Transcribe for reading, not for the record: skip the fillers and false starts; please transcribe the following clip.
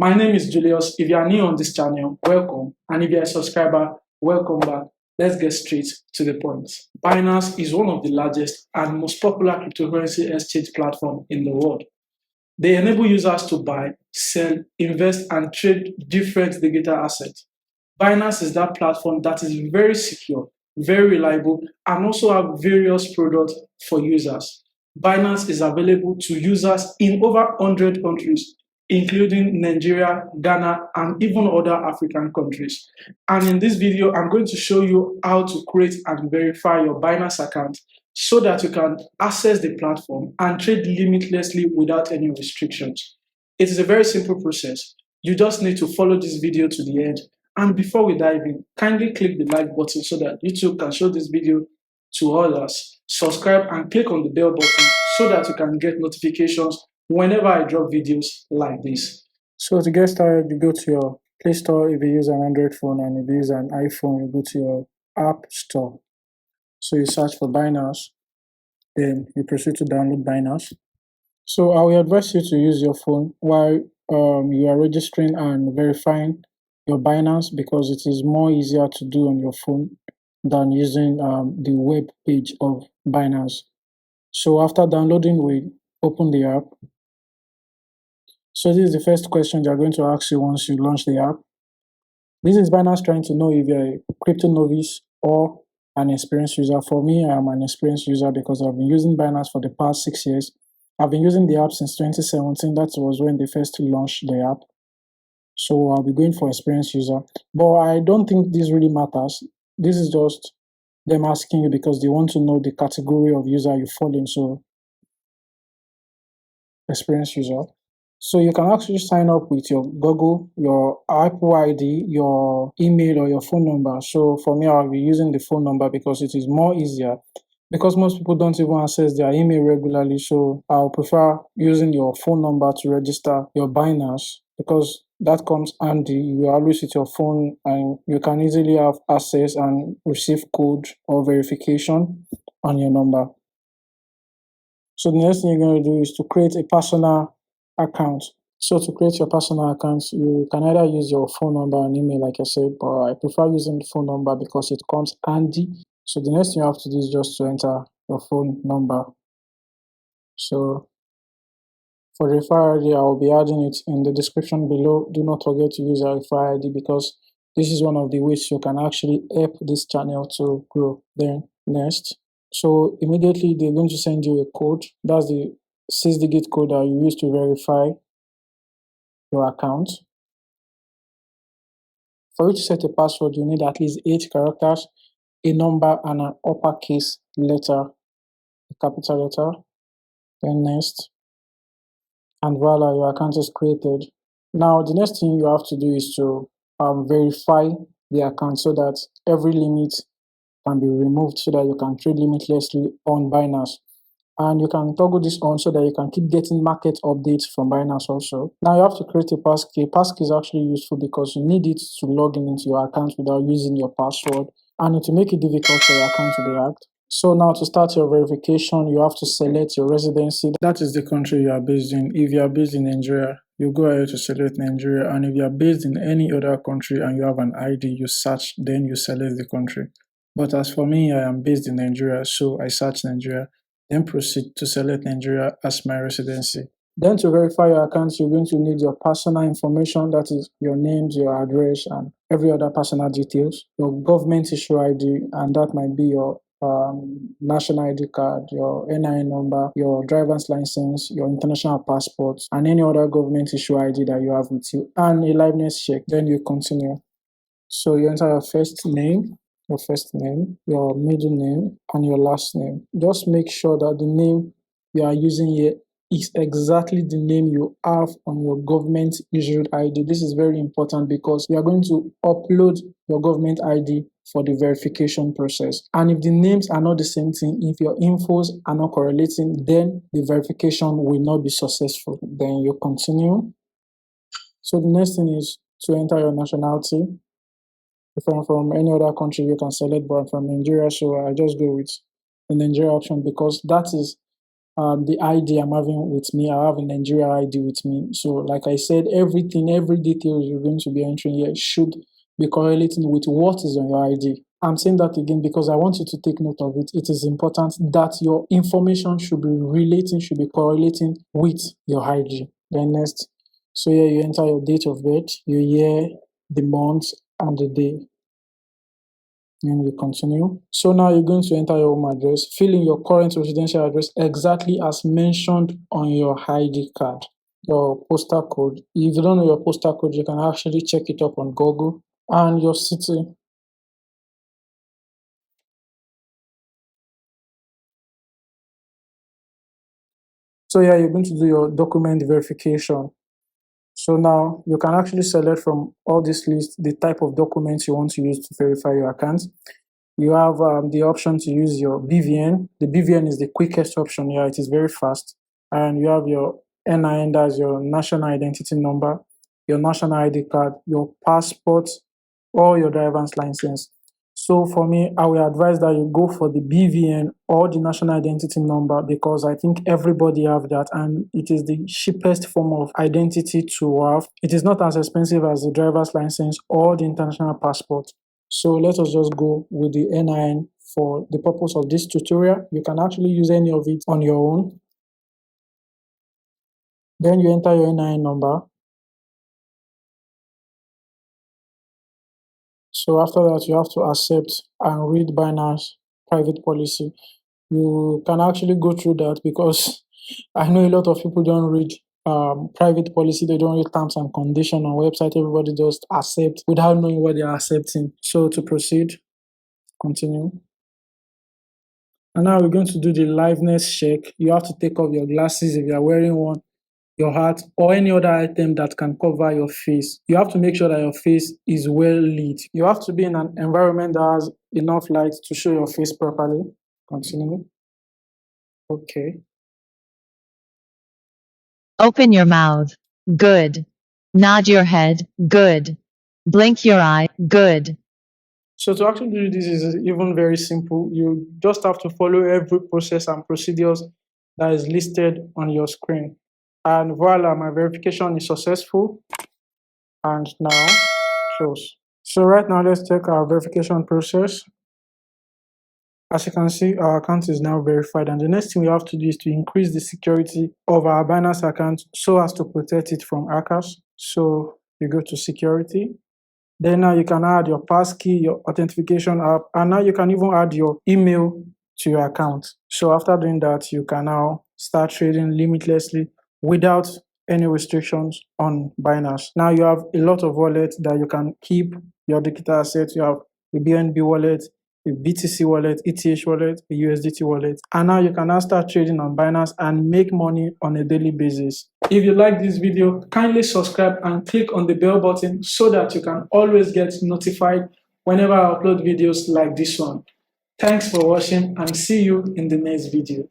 My name is Julius. If you are new on this channel, welcome. And if you're a subscriber, welcome back. Let's get straight to the point. Binance is one of the largest and most popular cryptocurrency exchange platform in the world. They enable users to buy, sell, invest, and trade different digital assets. Binance is that platform that is very secure, very reliable, and also have various products for users. Binance is available to users in over 100 countries, including Nigeria, Ghana, and even other African countries. And in this video, I'm going to show you how to create and verify your Binance account so that you can access the platform and trade limitlessly without any restrictions. It is a very simple process. You just need to follow this video to the end. And before we dive in, kindly click the like button so that YouTube can show this video to others. Subscribe and click on the bell button so that you can get notifications whenever I drop videos like this. So to get started, you go to your Play Store if you use an Android phone, and if you use an iPhone, you go to your App Store. So you search for Binance, then you proceed to download Binance. So I will advise you to use your phone while you are registering and verifying your Binance, because it is more easier to do on your phone than using the web page of Binance. So after downloading, we open the app. So this is the first question they are going to ask you once you launch the app. This is Binance trying to know if you're a crypto novice or an experienced user. For me, I am an experienced user because I've been using Binance for the past 6 years. I've been using the app since 2017. That was when they first launched the app. So I'll be going for experienced user. But I don't think this really matters. This is just them asking you because they want to know the category of user you fall in. So experienced user. So you can actually sign up with your Google, your Apple ID, your email, or your phone number. So for me, I'll be using the phone number because it is more easier, because most people don't even access their email regularly. So I'll prefer using your phone number to register your Binance, because that comes handy. You always with your phone and you can easily have access and receive code or verification on your number. So the next thing you're going to do is to create a personal account. So to create your personal account, you can either use your phone number and email, like I said, but I prefer using the phone number because it comes handy. So the next thing you have to do is just to enter your phone number. So for the Verify ID, I will be adding it in the description below. Do not forget to use Verify ID because this is one of the ways you can actually help this channel to grow. Then next, so immediately they're going to send you a code. That's the 6-digit code that you use to verify your account. For you to set a password, you need at least 8 characters, a number, and an uppercase letter, a capital letter. Then next, and voila, your account is created. Now the next thing you have to do is to verify the account so that every limit can be removed, so that you can trade limitlessly on Binance. And you can toggle this on so that you can keep getting market updates from Binance also. Now you have to create a passkey. Passkey is actually useful because you need it to log in into your account without using your password, and it will make it difficult for your account to be hacked. So now to start your verification, you have to select your residency. That is the country you are based in. If you are based in Nigeria, you go ahead to select Nigeria, and if you are based in any other country and you have an ID, you search, then you select the country. But as for me, I am based in Nigeria, so I search Nigeria, then proceed to select Nigeria as my residency. Then to verify your account, you're going to need your personal information, that is your names, your address, and every other personal details, your government issue ID, and that might be your national ID card, your NIN number, your driver's license, your international passport, and any other government issue ID that you have with you, and a liveness check. Then you continue. So you enter your first name, your middle name, and your last name. Just make sure that the name you are using here is exactly the name you have on your government issued ID. This is very important because you are going to upload your government ID for the verification process. And if the names are not the same thing, if your infos are not correlating, then the verification will not be successful. Then you continue. So the next thing is to enter your nationality. If I'm from any other country, you can select, but I'm from Nigeria, so I just go with the Nigeria option because that is the ID I'm having with me. I have a Nigeria ID with me. So, like I said, everything, every detail you're going to be entering here should be correlating with what is on your ID. I'm saying that again because I want you to take note of it. It is important that your information should be relating, should be correlating with your ID. Then next, so here you enter your date of birth, your year, the month, and the day. And we continue. So now you're going to enter your home address, fill in your current residential address exactly as mentioned on your ID card. Your postal code. If you don't know your postal code, you can actually check it up on Google. And your city. So yeah, you're going to do your document verification. So now you can actually select from all this list the type of documents you want to use to verify your account. You have the option to use your BVN. The BVN is the quickest option here. It is very fast. And you have your NIN, that's your national identity number, your national ID card, your passport, or your driver's license. So for me, I will advise that you go for the BVN or the national identity number because I think everybody have that and it is the cheapest form of identity to have. It is not as expensive as the driver's license or the international passport. So let us just go with the NIN for the purpose of this tutorial. You can actually use any of it on your own. Then you enter your NIN number. So after that, you have to accept and read Binance private policy. You can actually go through that because I know a lot of people don't read private policy. They don't read terms and conditions on website. Everybody just accept without knowing what they are accepting. So to proceed, continue. And now we're going to do the liveness check. You have to take off your glasses if you are wearing one, your hat, or any other item that can cover your face. You have to make sure that your face is well lit. You have to be in an environment that has enough light to show your face properly. Continue. Okay. Open your mouth. Good. Nod your head. Good. Blink your eye. Good. So to actually do this is even very simple. You just have to follow every process and procedures that is listed on your screen. And voila, my verification is successful. And now shows. So right now, let's check our verification process. As you can see, our account is now verified. And the next thing we have to do is to increase the security of our Binance account so as to protect it from hackers. So you go to security. Then now you can add your passkey, your authentication app, and now you can even add your email to your account. So after doing that, you can now start trading limitlessly without any restrictions on Binance. Now you have a lot of wallets that you can keep your digital assets. You have a BNB wallet, a BTC wallet, ETH wallet, a USDT wallet. And now you can now start trading on Binance and make money on a daily basis. If you like this video, kindly subscribe and click on the bell button so that you can always get notified whenever I upload videos like this one. Thanks for watching and see you in the next video.